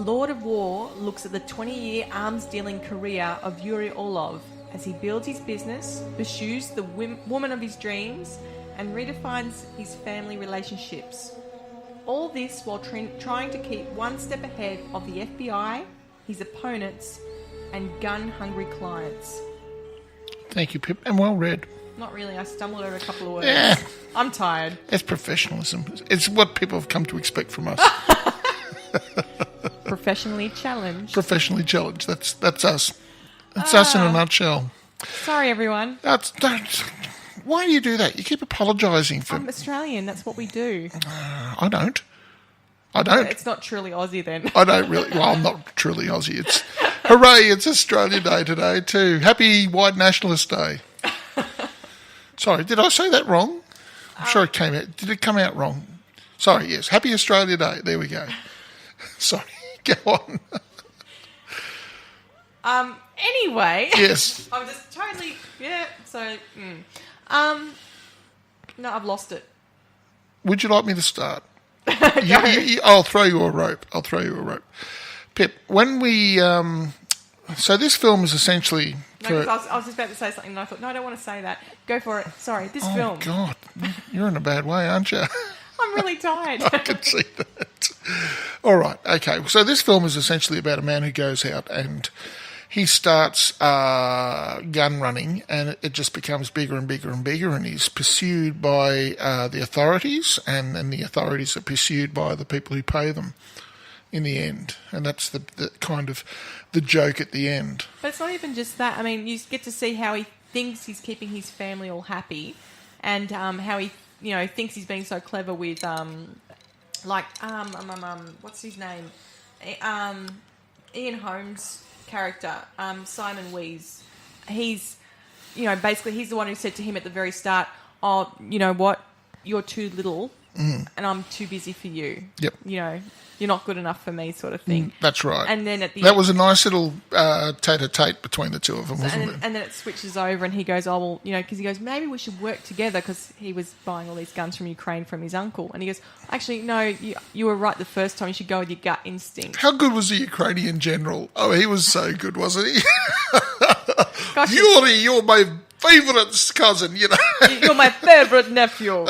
Lord of War looks at the 20-year arms-dealing career of Yuri Orlov as he builds his business, pursues the woman of his dreams, and redefines his family relationships. All this while trying to keep one step ahead of the FBI, his opponents, and gun-hungry clients. Thank you, Pip, and well read. Not really. I stumbled over a couple of words. Yeah. I'm tired. It's professionalism. It's what people have come to expect from us. Professionally challenged. Professionally challenged. That's us. That's us in a nutshell. Sorry, everyone. Why do you do that? You keep apologising for... I'm Australian. That's what we do. I don't. It's not truly Aussie then. I don't really... Well, I'm not truly Aussie. It's... Hooray, it's Australia Day today too. Happy White Nationalist Day. Sorry, did I say that wrong? I'm sure it came out. Did it come out wrong? Sorry, yes. Happy Australia Day. There we go. Sorry, go on. Anyway. Yes. I'm just totally... Yeah, so... No, I've lost it. Would you like me to start? I'll throw you a rope. Pip, when we... so this film is essentially... No, because I was just about to say something and I thought, no, I don't want to say that. Go for it. Sorry, this film. Oh, God. You're in a bad way, aren't you? I'm really tired. I can see that. All right. Okay. So this film is essentially about a man who goes out and he starts gun running, and it just becomes bigger and bigger and bigger, and he's pursued by the authorities, and then the authorities are pursued by the people who pay them in the end. And that's the kind of the joke at the end. But it's not even just that. I mean, you get to see how he thinks he's keeping his family all happy, and how he, thinks he's being so clever with, what's his name? Ian Holmes' character, Simon Wees. He's, basically he's the one who said to him at the very start, oh, you know what? You're too little and I'm too busy for you. Yep. You're not good enough for me, sort of thing. That's right. And then at the that end, was a nice little tete-a-tete between the two of them, wasn't it? And then it switches over, and he goes, "Oh well, because he goes, maybe we should work together," because he was buying all these guns from Ukraine from his uncle, and he goes, "Actually, no, you were right the first time. You should go with your gut instinct." How good was the Ukrainian general? Oh, he was so good, wasn't he? Gosh, Yuri, you're my favourite cousin. You're my favourite nephew.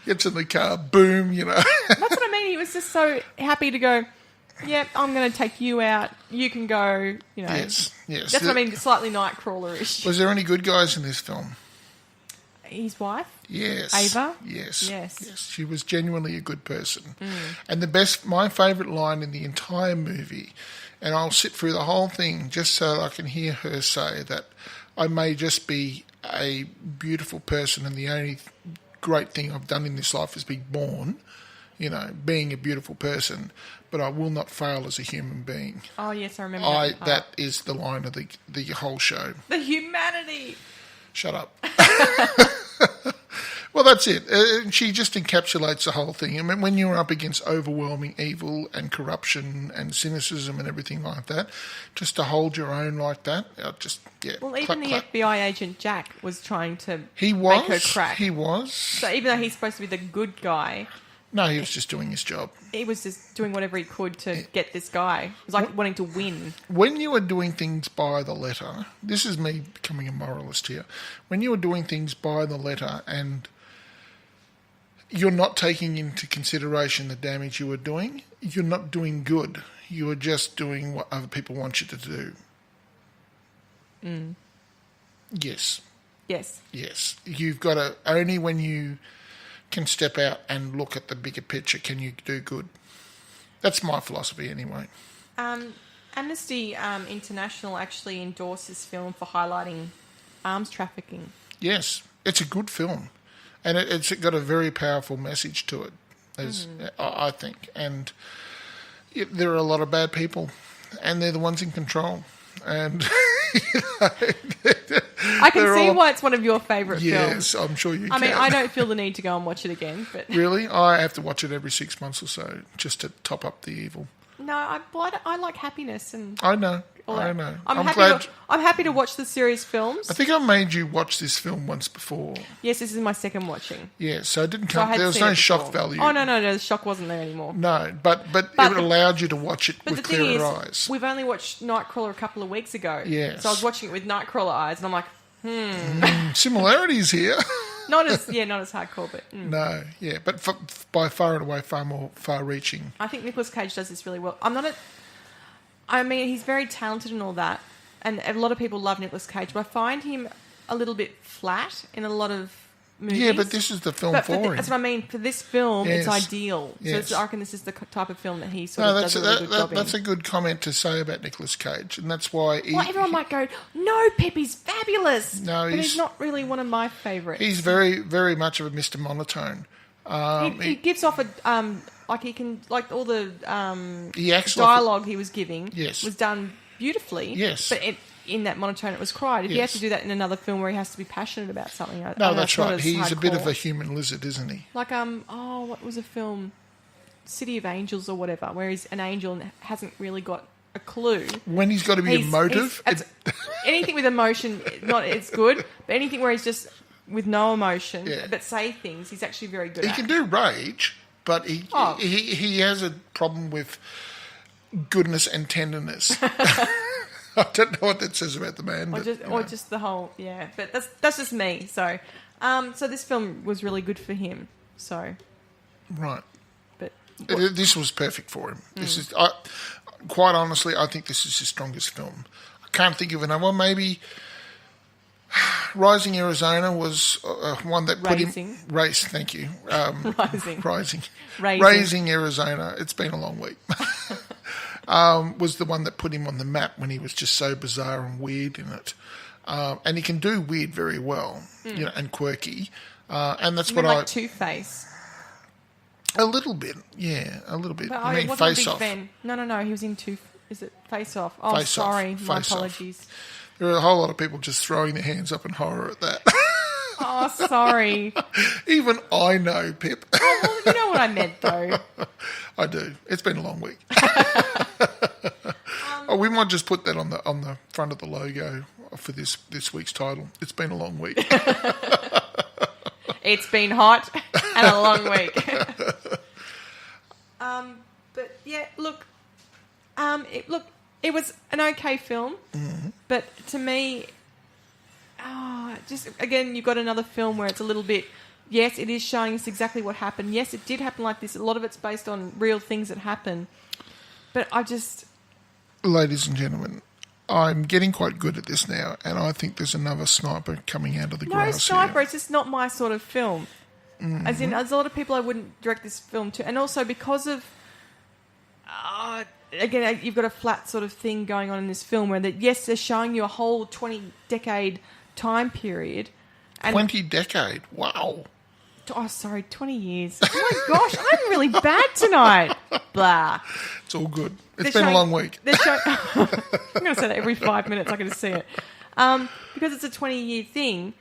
Gets in the car, boom, That's what I mean. He was just so happy to go, yep, I'm going to take you out. You can go, Yes. That's what I mean, slightly Nightcrawler-ish. Was there any good guys in this film? His wife? Yes. Ava? Yes. She was genuinely a good person. And my favourite line in the entire movie, and I'll sit through the whole thing just so I can hear her say that I may just be a beautiful person, and the only great thing I've done in this life is be born, being a beautiful person, but I will not fail as a human being. Oh, yes, I remember that is the line of the whole show. The humanity. Shut up. Well, that's it. She just encapsulates the whole thing. I mean, when you're up against overwhelming evil and corruption and cynicism and everything like that, just to hold your own like that, Well, even the FBI agent Jack was trying to make her crack. He was. So even though he's supposed to be the good guy... No, he was just doing his job. He was just doing whatever he could to get this guy. It was like wanting to win. When you are doing things by the letter, this is me becoming a moralist here. When you are doing things by the letter and you're not taking into consideration the damage you are doing, you're not doing good. You are just doing what other people want you to do. Yes. You've got to, only when you can step out and look at the bigger picture can you do good. That's my philosophy anyway. Amnesty International actually endorsed this film for highlighting arms trafficking. Yes, it's a good film. And it's got a very powerful message to it, I think. And there are a lot of bad people, and they're the ones in control. And I can see why it's one of your favourite films. Yes, I'm sure you can. I mean, I don't feel the need to go and watch it again. But really? I have to watch it every 6 months or so just to top up the evil. No, I like happiness and. I know. all that. I know. I'm glad. happy to watch the serious films. I think I made you watch this film once before. Yes, this is my second watching. Yeah, so it didn't So I come. had There was seen no it shock before. value. Oh no, the shock wasn't there anymore. No, but it allowed you to watch it with the thing clearer is, eyes. we've only watched Nightcrawler a couple of weeks ago. Yes. So I was watching it with Nightcrawler eyes, and I'm like, Similarities here. not as hardcore, but No, yeah, but by far and away far more far-reaching. I think Nicolas Cage does this really well. I mean, he's very talented and all that, and a lot of people love Nicolas Cage, but I find him a little bit flat in a lot of movies. Yeah, but this is the film for him. That's what I mean. For this film, Yes. it's ideal. Yes. So I reckon this is the type of film that he sort of does a really good job in. That's a good comment to say about Nicolas Cage, and that's why Well, everyone might go, no, Pip, he's fabulous. No, but he's not really one of my favourites. he's very, very much of a Mr. Monotone. He gives off a like he can like all the He acts like dialogue he was giving Yes. was done beautifully. Yes. But in that monotone, it was cried. If you have Yes. to do that in another film where he has to be passionate about something, No, that's right. Not as He's a bit of hardcore. a human lizard, isn't he? Like what was a film, City of Angels or whatever, where he's an angel and hasn't really got a clue. When he's got to be emotive, Anything with emotion, it's good. But anything where he's just with no emotion, Yeah. but say things, he's actually very good he at. can do rage, but he has a problem with goodness and tenderness. I don't know what that says about the man. Or just the whole, yeah. But that's just me. So, so this film was really good for him. So, right. but This was perfect for him. This is, quite honestly, I think this is his strongest film. I can't think of another one. Maybe Rising Arizona was one that put Raising. him... Thank you. Rising. Raising Arizona. It's been a long week. Was the one that put him on the map when he was just so bizarre and weird in it. And he can do weird very well, and quirky. And that's what like Two-Face. A little bit, yeah, a little bit. But I mean, wasn't Face a big Off. fan. No, he was in Is it Face Off? Oh, Face Off. sorry. My Face Off. apologies. There are a whole lot of people just throwing their hands up in horror at that. Oh, sorry. Even I know, Pip. Well, you know what I meant, though. I do. It's been a long week. We might just put that on the front of the logo for this week's title. It's been a long week. It's been hot and a long week. But yeah, look, it was an okay film, but to me, just again, you've got another film where it's a little bit. Yes, it is showing us exactly what happened. Yes, it did happen like this. A lot of it's based on real things that happen. But Ladies and gentlemen, I'm getting quite good at this now, and I think there's another sniper coming out of the grass. No, Sniper, here. it's just not my sort of film. As in, there's a lot of people I wouldn't direct this film to. And also because of, again, you've got a flat sort of thing going on in this film where, yes, they're showing you a whole 20-decade time period. And 20 decade, wow. 20 years. Oh my gosh, I'm really bad tonight. Blah. It's all good. They're It's been a long week. I'm going to say that every 5 minutes. I can just see it. Because it's a 20-year thing,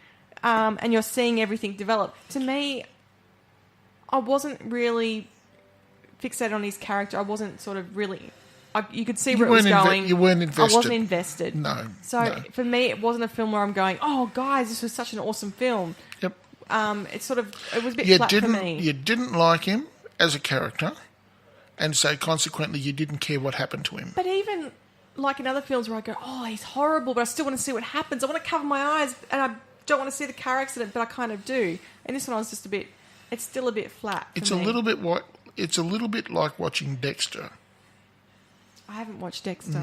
and you're seeing everything develop. To me, I wasn't really fixated on his character. I wasn't sort of really... you could see where it was going. You weren't invested. I wasn't invested. No. So for me, it wasn't a film where I'm going, oh, guys, this was such an awesome film. Yep. It was a bit flat for me. You didn't like him as a character, and so consequently you didn't care what happened to him. But even like in other films where I go, oh, he's horrible, but I still want to see what happens. I want to cover my eyes, and I don't want to see the car accident, but I kind of do. And this one I was just it's still a bit flat for me. It's a little bit like watching Dexter. I haven't watched Dexter.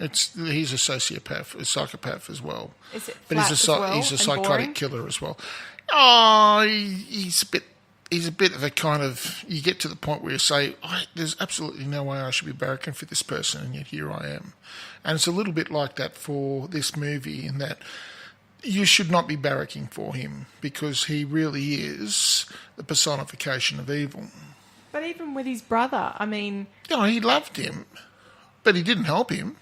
He's a sociopath, a psychopath as well. Is it But flat as well he's a and psychotic boring? killer as well. Oh, he's a bit of a kind of... You get to the point where you say, there's absolutely no way I should be barracking for this person, and yet here I am. And it's a little bit like that for this movie, in that you should not be barracking for him, because he really is the personification of evil. But even with his brother, I mean... No, he loved him, but he didn't help him.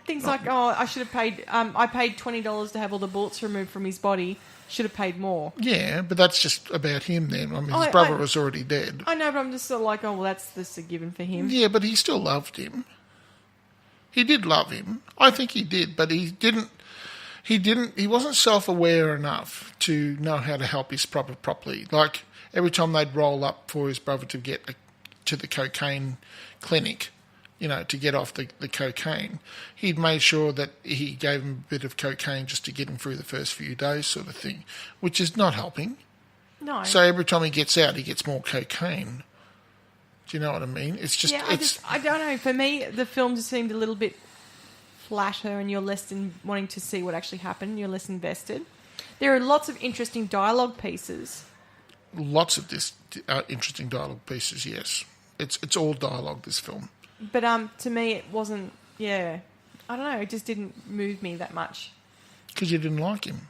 Things like, I should have paid. I paid $20 to have all the bullets removed from his body. Should have paid more. Yeah, but that's just about him then. I mean, his brother was already dead. I know, but I'm just sort of like, that's a given for him. Yeah, but he still loved him. He did love him. I think he did, but he didn't. He wasn't self-aware enough to know how to help his brother properly. Like, every time they'd roll up for his brother to get to the cocaine clinic, to get off the cocaine, he'd made sure that he gave him a bit of cocaine just to get him through the first few days sort of thing, which is not helping. No. So every time he gets out, he gets more cocaine. Do you know what I mean? It's just... Yeah, I don't know. For me, the film just seemed a little bit flatter and you're less wanting to see what actually happened. You're less invested. There are lots of interesting dialogue pieces. Lots of this interesting dialogue pieces, yes. It's all dialogue, this film. But to me, it wasn't, I don't know, it just didn't move me that much. Because you didn't like him?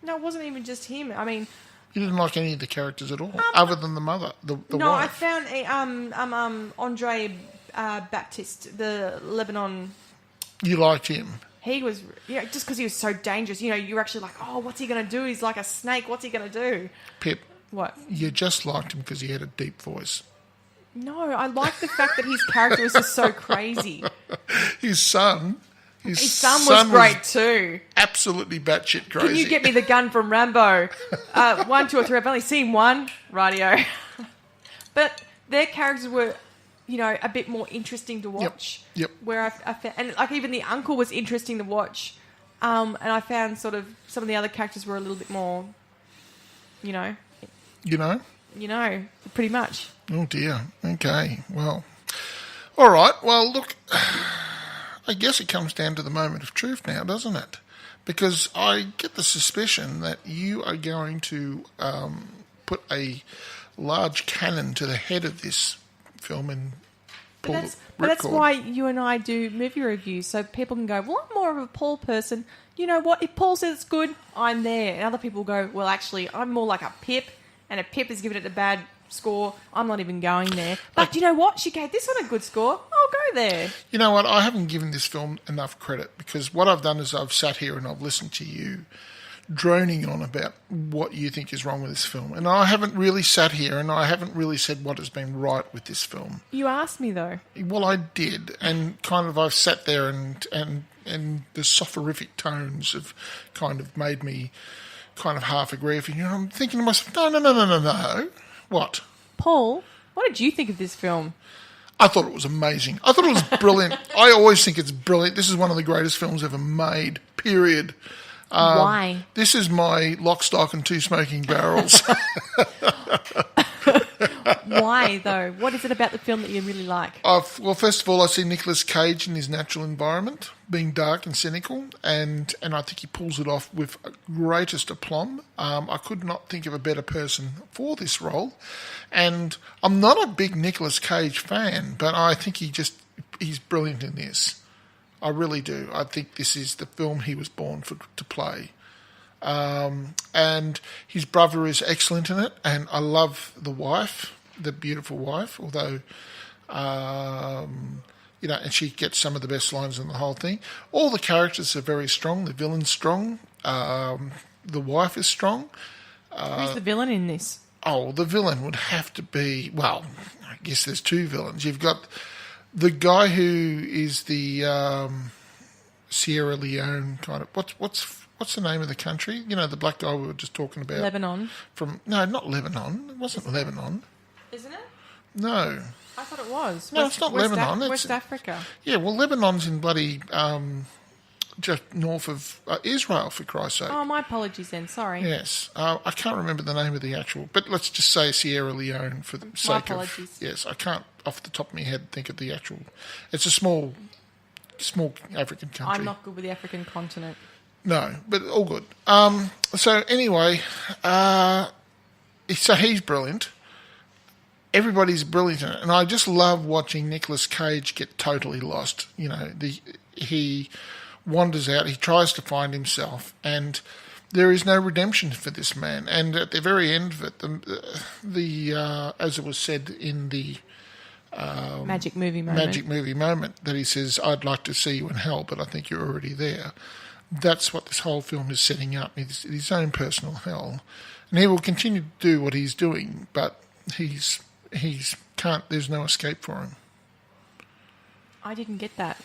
No, it wasn't even just him. I mean... You didn't like any of the characters at all, other than the mother, the no, wife? I found Andre Baptiste, the Lebanon... You liked him? He was, just because he was so dangerous. You're actually like, what's he going to do? He's like a snake. What's he going to do? Pip. What? You just liked him because he had a deep voice. No, I like the fact that his character was just so crazy. His son was great too. Absolutely batshit crazy. Can you get me the gun from Rambo? 1, 2, or 3. I've only seen one. Radio. But their characters were, a bit more interesting to watch. Yep. Where I found, and like even the uncle was interesting to watch. And I found sort of some of the other characters were a little bit more, pretty much. Oh, dear. Okay. Well, all right. Well, look, I guess it comes down to the moment of truth now, doesn't it? Because I get the suspicion that you are going to put a large cannon to the head of this film and pull the ripcord. But that's why you and I do movie reviews, so people can go, well, I'm more of a Paul person. You know what? If Paul says it's good, I'm there. And other people go, well, actually, I'm more like a Pip, and if Pip has given it a bad score, I'm not even going there. But you know what? She gave this one a good score. I'll go there. You know what? I haven't given this film enough credit because what I've done is I've sat here and I've listened to you droning on about what you think is wrong with this film. And I haven't really sat here and I haven't really said what has been right with this film. You asked me, though. Well, I did. And kind of I've sat there and the soporific tones have kind of made me kind of half agree with you. I'm thinking to myself, no. What? Paul, what did you think of this film? I thought it was amazing. I thought it was brilliant. I always think it's brilliant. This is one of the greatest films ever made, period. Why? This is my Lock, Stock and Two Smoking Barrels. Why, though? What is it about the film that you really like? Well, first of all, I see Nicolas Cage in his natural environment, being dark and cynical, and I think he pulls it off with greatest aplomb. I could not think of a better person for this role. And I'm not a big Nicolas Cage fan, but I think he's brilliant in this. I really do. I think this is the film he was born to play. And his brother is excellent in it, and I love the wife, the beautiful wife, although, and she gets some of the best lines in the whole thing. All the characters are very strong. The villain's strong. The wife is strong. Who's the villain in this? Oh, the villain would have to be, well, I guess there's two villains. You've got the guy who is the Sierra Leone kind of, what's the name of the country? The black guy we were just talking about. Lebanon. No, not Lebanon. It wasn't Lebanon. Isn't it? No. I thought it was. No, it's not Lebanon. It's West Africa. Yeah, well, Lebanon's in bloody just north of Israel, for Christ's sake. Oh, my apologies then. Sorry. Yes. I can't remember the name of the actual, but let's just say Sierra Leone for the sake my apologies. of... Yes, I can't, off the top of my head, think of the actual... It's a small African country. I'm not good with the African continent. No, but all good. So anyway, so he's brilliant. Everybody's brilliant in it. And I just love watching Nicolas Cage get totally lost. He wanders out, he tries to find himself, and there is no redemption for this man. And at the very end of it, as it was said in the magic movie moment. That he says, I'd like to see you in hell, but I think you're already there. That's what this whole film is setting up, his own personal hell. And he will continue to do what he's doing, but there's no escape for him. I didn't get that.